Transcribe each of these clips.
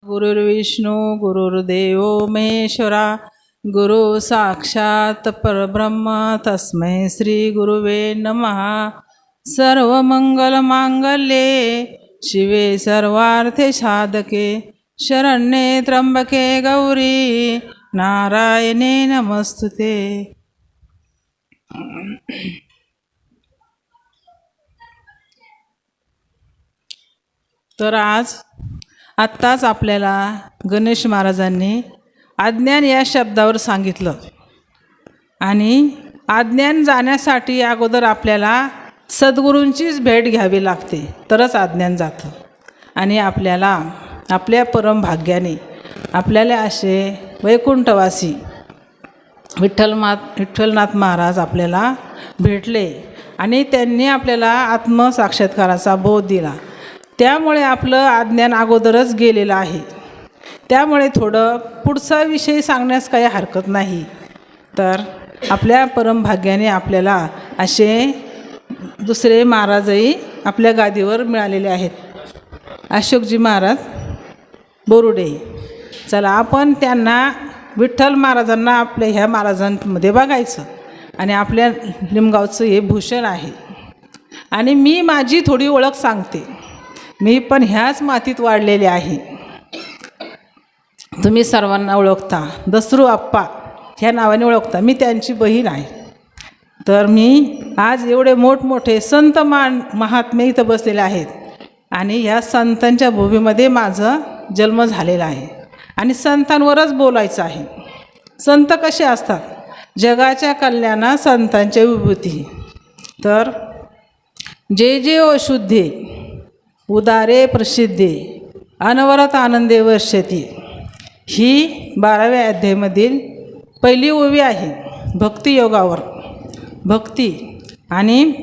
गुरुर्विष्णू गुरुर्देव महेश्वरा गुरु साक्षात परब्रह्म तस्मै श्री गुरुवे नमः। सर्वमंगलमांगल्ये शिवे सर्वार्थे साधके शरण्ये त्र्यंबके गौरी नारायणे नमस्तुते। तर आत्ताच आपल्याला गणेश महाराजांनी अज्ञान या शब्दावर सांगितलं आणि अज्ञान जाण्यासाठी अगोदर आपल्याला सद्गुरूंचीच भेट घ्यावी लागते, तरच अज्ञान जातं। आणि आपल्याला आपल्या परमभाग्याने आपल्याला असे वैकुंठवासी विठ्ठलनाथ महाराज आपल्याला भेटले आणि त्यांनी आपल्याला आत्मसाक्षात्काराचा बोध दिला। त्यामुळे आपलं अज्ञान अगोदरच गेलेलं आहे। त्यामुळे थोडं पुढचा विषय सांगण्यास काही हरकत नाही। तर आपल्या परमभाग्याने आपल्याला असे दुसरे महाराजही आपल्या गादीवर मिळालेले आहेत, अशोकजी महाराज बोरुडे। चला आपण त्यांना विठ्ठल महाराजांना आपल्या ह्या महाराजांमध्ये बघायचं आणि आपल्या लिमगावचं हे भूषण आहे। आणि मी माझी थोडी ओळख सांगते। मी पण ह्याच मातीत वाढलेले आहे। तुम्ही सर्वांना ओळखता, दसरू आप्पा ह्या नावाने ओळखता, मी त्यांची बहीण आहे। तर मी आज एवढे मोठमोठे संत महात्मे इथं बसलेले आहेत आणि ह्या संतांच्या भूमीमध्ये माझा जन्म झालेला आहे आणि संतांवरच बोलायचं आहे। संत कसे असतात? जगाच्या कल्याणा संतांच्या विभूती। तर जे जे अशुद्धे उदारे प्रसिद्धे अनवरत आनंदे वर्षती, ही 12व्या अध्यायामधील पहिली ओवी आहे भक्तियोगावर। भक्ती आणि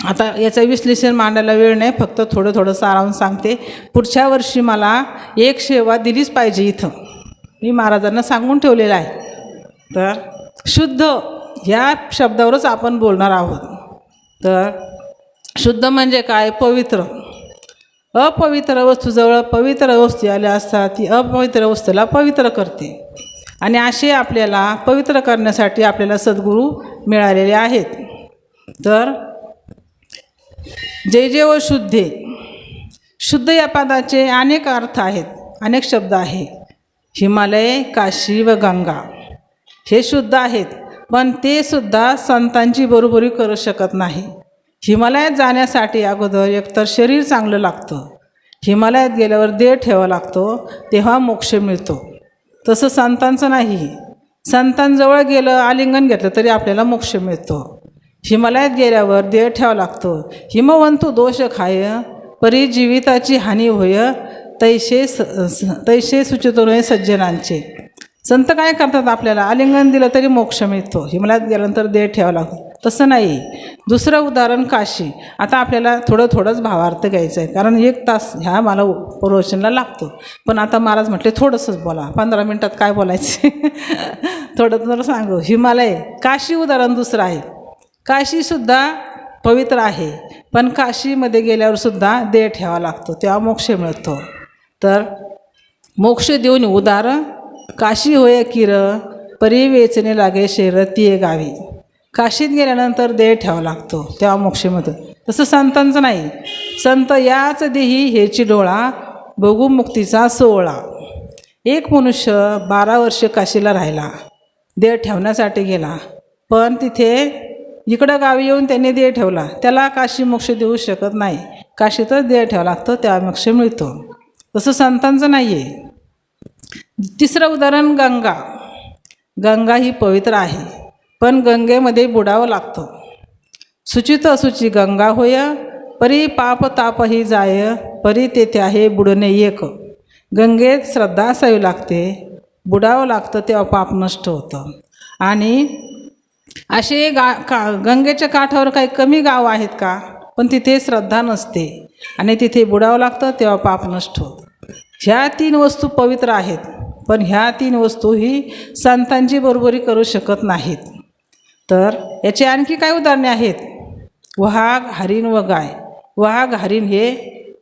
आता याचं विश्लेषण मांडायला वेळ नाही, फक्त थोडं सारांश सांगते। पुढच्या वर्षी मला एक सेवा दिलीच पाहिजे इथं, मी महाराजांना सांगून ठेवलेलं आहे। तर शुद्ध ह्या शब्दावरच आपण बोलणार आहोत। तर शुद्ध म्हणजे काय? पवित्र। अपवित्र वस्तूजवळ पवित्र वस्तू आल्या असतात, ती अपवित्र वस्तूला पवित्र करते आणि असे आपल्याला पवित्र करण्यासाठी आपल्याला सद्गुरू मिळालेले आहेत। तर जे जे व शुद्धे, शुद्ध या पदाचे अनेक अर्थ आहेत, अनेक शब्द आहे। हिमालय, काशी व गंगा हे शुद्ध आहेत, पण ते सुद्धा संतांची बरोबरी करू शकत नाही। हिमालयात जाण्यासाठी अगोदर एकतर शरीर चांगलं लागतं, हिमालयात गेल्यावर देह ठेवावा लागतो, तेव्हा मोक्ष मिळतो। तसं संतांचं नाही। संतांजवळ गेलं, आलिंगन घेतलं तरी आपल्याला मोक्ष मिळतो। हिमालयात गेल्यावर देह ठेवावा लागतो। हिमवंतू दोष खाय परी जीविताची हानी होय, तैसे सुचितो नये सज्जनांचे। संत काय करतात? आपल्याला आलिंगन दिलं तरी मोक्ष मिळतो, हिमालयात गेल्यानंतर देह ठेवावा लागतो। तसं नाही। दुसरं उदाहरण काशी। आता आपल्याला थोडंच भावार्थ घ्यायचं आहे, कारण 1 तास ह्या मला प्रवचनाला लागतो। पण आता महाराज म्हटले थोडंसंच बोला, 15 मिनटात काय बोलायचे थोडं सांगू। हिमालय, काशी उदाहरण दुसरं आहे। काशीसुद्धा पवित्र आहे, पण काशीमध्ये गेल्यावर सुद्धा देह ठेवावा लागतो, तेव्हा मोक्ष मिळतो। तर मोक्ष देऊन उदाहरण काशी होय किर परी वेचणे लागे शेर ती गावी। काशीत गेल्यानंतर देह ठेवावा लागतो, तेव्हा मोक्ष मिळतो। तसं संतांचं नाही। संत याच देही हेची डोळा बघू मुक्तीचा सोहळा। एक मनुष्य 12 वर्ष काशीला राहिला, देह ठेवण्यासाठी गेला, पण तिथे इकडं गावी येऊन त्यांनी देह ठेवला, त्याला काशी मोक्ष देऊ शकत नाही। काशीतच देह ठेवावा लागतो, तेव्हा मोक्ष मिळतो। तसं संतांचं नाही आहे। तिसरं उदाहरण गंगा। गंगा ही पवित्र आहे, पण गंगेमध्ये बुडावं लागतं। सुचित असुची गंगा होय परी पाप ताप ही जाय, परी तेथे आहे बुडणे एक। गंगेत श्रद्धा असावी लागते, बुडावं लागतं, तेव्हा पाप नष्ट होतं। आणि असे गंगेच्या काठावर काही कमी गाव आहेत का? पण तिथे श्रद्धा नसते आणि तिथे बुडावं लागतं, तेव्हा पाप नष्ट होतं। ह्या 3 वस्तू पवित्र आहेत, पण ह्या 3 वस्तू ही संतांची बरोबरी करू शकत नाहीत। तर याचे आणखी काही उदाहरणे आहेत। वाघ, हरिण व गाय। वाघ, हरिण हे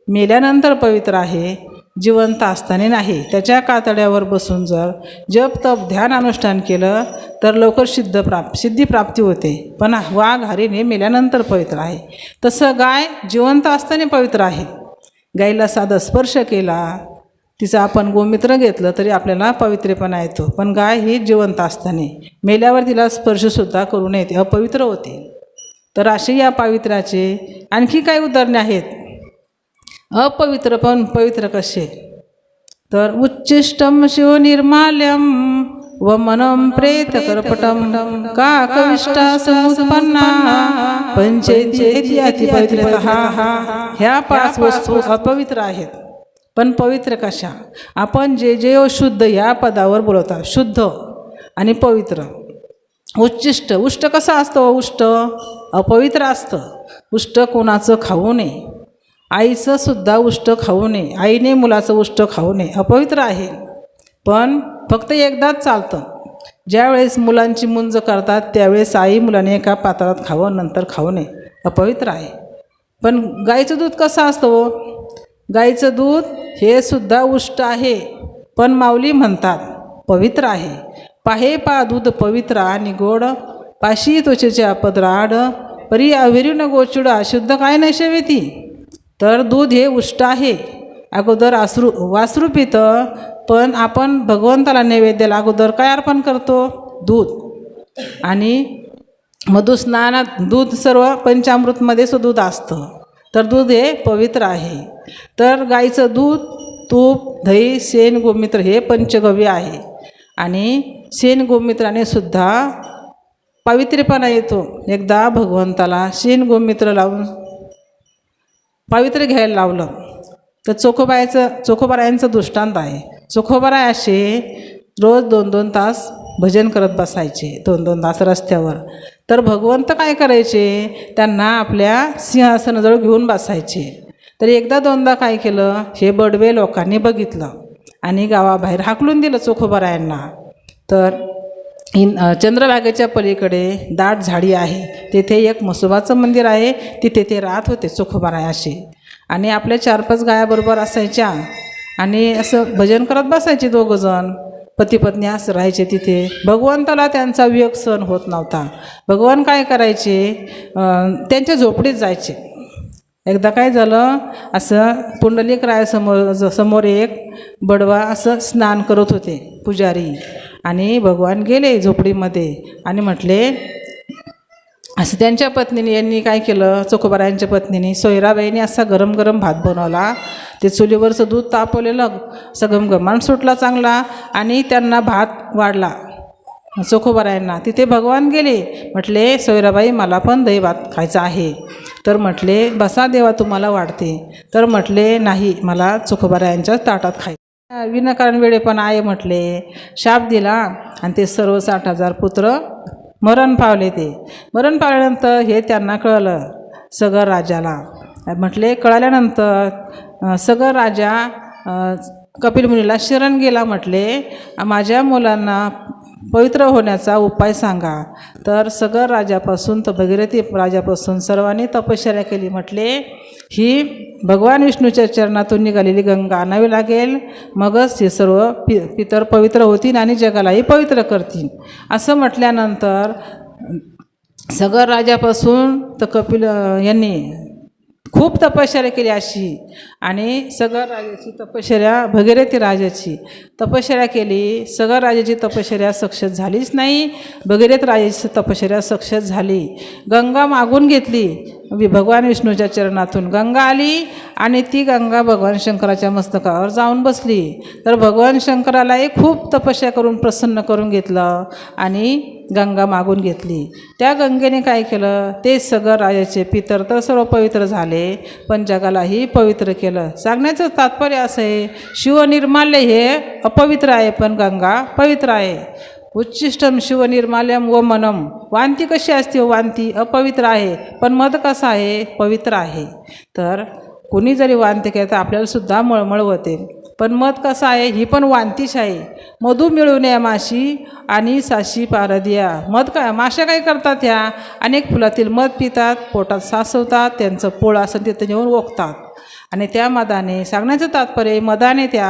मेल्यानंतर पवित्र आहे, जिवंत असताना नाही. त्याच्या कातड्यावर बसून जर जप तप ध्यान अनुष्ठान केलं तर लवकर सिद्धिप्राप्ती होते. पण वाघ हरिण मेल्यानंतर पवित्र आहे. तसं गाय जिवंत असताना पवित्र आहे. गाईला साधा स्पर्श केला, तिचं आपण गोमूत्र घेतलं तरी आपल्याला पवित्रेपणा येतो. पण गाय ही जिवंत असताना, मेल्यावर तिला स्पर्शसुद्धा करू नये, ती अपवित्र होते. तर असे या पावित्र्याचे आणखी काही उदाहरणे आहेत. अपवित्र पण पवित्र कसे, तर उच्चिष्टम शिवनिर्माल्यम व मनम प्रेत कर्पटम काकविष्टा समुत्पन्ना पंचेती अतिपवित्रतः. ह्या 5 वस्तू अपवित्र आहेत. पण पवित्र कशा? आपण जे शुद्ध या पदावर बोलवतात, शुद्ध आणि पवित्र. उच्चिष्ट, उष्ट कसं असतं? उष्ट अपवित्र असतं. उष्ट कोणाचं खाऊ नये, आईचं सुद्धा उष्ट खाऊ नये, आईने मुलाचं उष्ट खाऊ नये, अपवित्र आहे. पण फक्त एकदाच चालतं. ज्यावेळेस मुलांची मुंज करतात त्यावेळेस आई मुलाने एका पात्रात खावं, नंतर खाऊ नये, अपवित्र आहे. पण गाईचं दूध कसं असतं हो? गाईचं दूध हे सुद्धा उष्ट आहे, पण माऊली म्हणतात पवित्र आहे. पाहे पा दूध पवित्र आणि गोड, पाशी त्वचेचे अपद्राड, परी अविरीन गोचुडा शुद्ध काय नैशवेती. तर दूध हे उष्ट आहे. अगोदर वासरू पितं, पण आपण भगवंताला नैवेद्याला अगोदर काय अर्पण करतो? दूध. आणि मधुस्नानात दूध सर्व पंचामृतमध्ये दूध असतं. तर दूध हे पवित्र आहे. तर गाईचं दूध, तूप, दही, शेण, गोमूत्र हे पंचगव्य आहे. आणि शेण गोमूत्राने सुद्धा पवित्रेपणा येतो. एकदा भगवंताला शेण गोमूत्र लावून पवित्र घ्यायला लावलं तर चोखोबारायांचं दृष्टांत आहे. चोखोबाराय असे रोज 2-2 तास भजन करत बसायचे, 2-2 तास रस्त्यावर. तर भगवंत काय करायचे? त्यांना आपल्या सिंहासनाजवळ घेऊन बसायचे. तर एकदा 2दा काय केलं, हे बडवे लोकांनी बघितलं आणि गावाबाहेर हाकलून दिलं चोखोबारायांना. तर चंद्रभागेच्या पलीकडे दाट झाडी आहे, तेथे एक म्हसोबाचं मंदिर आहे, तिथे ते राहत होते चोखोबाराय असे. आणि आपल्या 4-5 गायाबरोबर असायच्या आणि असं भजन करत बसायचे. 2 जण पती पत्नी असं राहायचे तिथे. भगवंताला त्यांचा वियोग सहन होत नव्हता. भगवान काय करायचे, त्यांच्या झोपडीत जायचे. एकदा काय झालं, असं पुंडलिक रायासमोर एक बडवा असं स्नान करत होते पुजारी. आणि भगवान गेले झोपडीमध्ये आणि म्हटले, असं त्यांच्या पत्नीने, यांनी काय केलं, चोखोबारायांच्या पत्नीने, सोयराबाईने असा गरम गरम भात बनवला. ते चुलीवरचं दूध तापवलेलं, असं घमघमाट सुटला चांगला आणि त्यांना भात वाढला चोखोबारायांना. तिथे भगवान गेले, म्हटले सोयराबाई मला पण दही भात खायचा आहे. तर म्हटले बसा देवा तुम्हाला वाढते. तर म्हटले नाही, मला चोखोबारायांच्याच ताटात खायचं. विनाकारण वेळेपण आहे म्हटले, शाप दिला आणि ते सर्व 60,000 पुत्र मरण पावले. ते मरण पावल्यानंतर हे त्यांना कळलं सगर राजाला. म्हटले कळाल्यानंतर सगर राजा कपिल मुनीला शरण गेला. म्हटले माझ्या मुलांना पवित्र होण्याचा उपाय सांगा. तर सगर राजापासून तर भगीरथी राजापासून सर्वांनी तपश्चर्या केली. म्हटले ही भगवान विष्णूच्या चरणातून निघालेली गंगा आणावी लागेल, मगच हे सर्व पितर पवित्र होतील आणि जगालाही पवित्र करतील. असं म्हटल्यानंतर सगर राजापासून तर कपिल यांनी खूप तपश्चर्या केली अशी. आणि सगर राजाची तपश्चर्या, भगीरथी राजाची तपश्चर्या केली. सगर राजाची तपश्चर्या सक्सेस झालीच नाही, भगीरथ राजाची तपश्चर्या सक्सेस झाली. गंगा मागून घेतली भगवान विष्णूच्या चरणातून. गंगा आली आणि ती गंगा भगवान शंकराच्या मस्तकावर जाऊन बसली. तर भगवान शंकरालाही खूप तपस्या करून प्रसन्न करून घेतलं आणि गंगा मागून घेतली. त्या गंगेने काय केलं, ते सगर राजाचे पितर तर सर्व पवित्र झाले, पण जगालाही पवित्र केलं. सांगण्याचं तात्पर्य असं आहे, शिवनिर्माल्य हे अपवित्र आहे पण गंगा पवित्र आहे. उच्चिष्टम शिवनिर्माल्यम व मनम. वांती कशी असते? वांती अपवित्र आहे, पण मध कसा आहे? पवित्र आहे. तर कोणी जरी वांती केलं तर आपल्यालासुद्धा मळमळ होते, पण मध कसं आहे? ही पण वांतीच आहे. मधू मिळून या माशी आणि साशी पारदिया. मध काय, माश्या काय करतात, ह्या अनेक फुलातील मध पितात, पोटात साचवतात, त्यांचं पोळ असं तिथं नेऊन ओकतात आणि त्या मधाने सांगण्याचं तात्पर्य मधाने त्या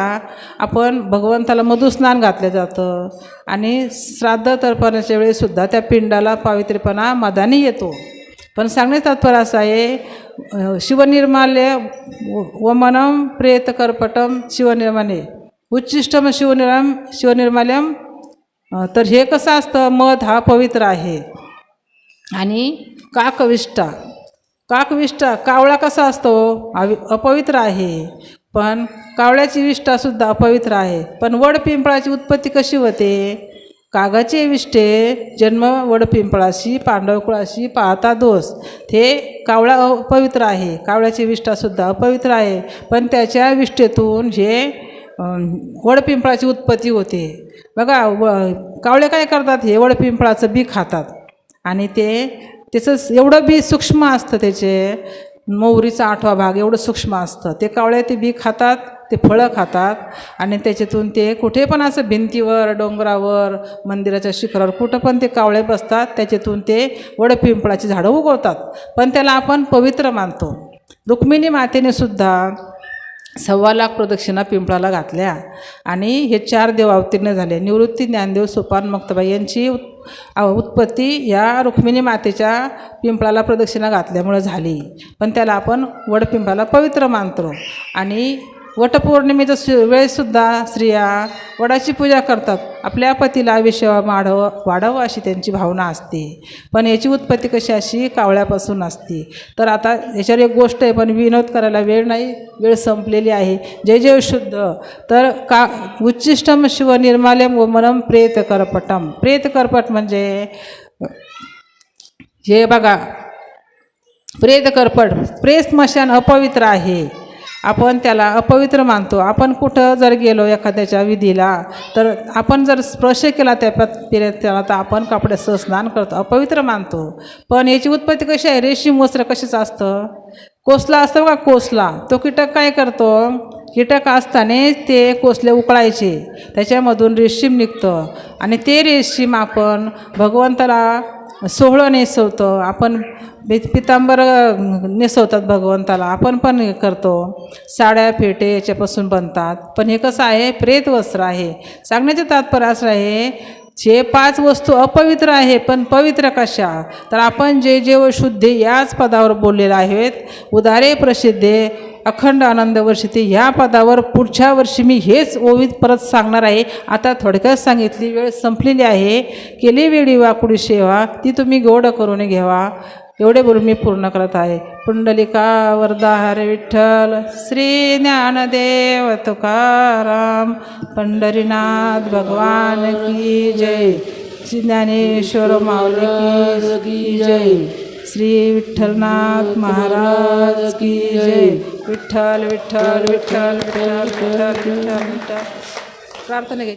आपण भगवंताला मधुस्नान घातलं जातं आणि श्राद्ध तर्पणाच्या वेळीसुद्धा त्या पिंडाला पावित्र्यपणा मधाने येतो. पण सांगण्याचं तात्पर्य असं आहे शिवनिर्माल्य वमनम प्रेतकर्पटम शिवनिर्माल्य उच्चिष्टम शिवनिर्माल्यम. तर हे कसं असतं मध हा पवित्र आहे. आणि काकविष्टा कावळा कसा असतो अपवित्र आहे, पण कावळ्याची विष्ठासुद्धा अपवित्र आहे. पण वडपिंपळाची उत्पत्ती कशी होते? कागाचे विष्ठे जन्म वडपिंपळाशी पांडवकुळाशी पाहता दोष. ते कावळा अपवित्र आहे, कावळ्याची विष्ठासुद्धा अपवित्र आहे, पण त्याच्या विष्ठेतून हे वडपिंपळाची उत्पत्ती होते. बघा कावळे काय करतात, हे वडपिंपळाचं बी खातात आणि त्याचं एवढं बी सूक्ष्म असतं, त्याचे मोहरीचा 8वा भाग एवढं सूक्ष्म असतं. ते कावळे ते बी खातात, ते फळं खातात आणि त्याच्यातून ते कुठे पण असं भिंतीवर डोंगरावर मंदिराच्या शिखरावर कुठं पण ते कावळे बसतात, त्याच्यातून ते वडपिंपळाची झाडं उगवतात. पण त्याला आपण पवित्र मानतो. रुक्मिणी मातेने सुद्धा 1.25 लाख प्रदक्षिणा पिंपळाला घातल्या आणि हे 4 देव अवतीर्ण झाले. निवृत्ती, ज्ञानदेव, सोपान, मुक्ताबाई यांची उत्पत्ती या रुक्मिणी मातेच्या पिंपळाला प्रदक्षिणा घातल्यामुळे झाली. पण त्याला आपण वडपिंपळाला पवित्र मानतो. आणि वटपौर्णिमेच्या वेळेसुद्धा स्त्रिया वडाची पूजा करतात. आपल्या पतीला आयुष्य वाढावं अशी त्यांची भावना असते. पण याची उत्पत्ती कशी अशी कावळ्यापासून असते. तर आता याच्यावर एक गोष्ट आहे, पण विनोद करायला वेळ नाही, वेळ संपलेली आहे. जय जय शुद्ध. तर उच्चिष्टम शिव निर्माल्यम वमनम प्रेतकर्पटम. प्रेतकर्पट म्हणजे हे बघा प्रेतकर्पट, प्रेत स्मशान अपवित्र आहे, आपण त्याला अपवित्र मानतो. आपण कुठं जर गेलो एखाद्याच्या विधीला तर आपण जर स्पर्श केला त्या त्याला तर आपण कपड्यासह स्नान करतो, अपवित्र मानतो. पण याची उत्पत्ती कशी आहे? रेशीम वस्त्र कशाचं असतं? कोसला असतं बघा, कोसला. तो कीटक काय करतो? कीटक असताना ते कोसले उकळायचे, त्याच्यामधून रेशीम निघतं आणि ते रेशीम आपण भगवंताला सोहळं नेसवतो. आपण पितांबर नेसवतात भगवंताला, आपण पण करतो. साड्या फेटे याच्यापासून बनतात. पण हे कसं आहे? प्रेत वस्त्र आहे. सांगण्याचे तात्पर्य असं आहे जे 5 वस्तू अपवित्र आहे, पण पवित्र कशा? तर आपण जे जेव शुद्धे याच पदावर बोललेले आहेत. उदारे प्रसिद्धे अखंड आनंद वर्षिते ह्या पदावर पुढच्या वर्षी मी हेच ओवीत परत सांगणार आहे. आता थोडक्यात सांगितली, वेळ संपलेली आहे. केली वेळी वाकुडी सेवा ती तुम्ही गोड करून घ्यावा. एवढे बोलून मी पूर्ण करत आहे. पुंडलिका वरदा हरे विठ्ठल. श्री ज्ञानदेव तुकाराम पंढरीनाथ भगवान की जय. श्री ज्ञानेश्वर माऊली की जय. श्री विठ्ठलनाथ महाराज की जय. विठ्ठल विठ्ठल विठ्ठल विठ्ठल विठ्ठल विठ्ठल विठ्ठल. प्रार्थना घे.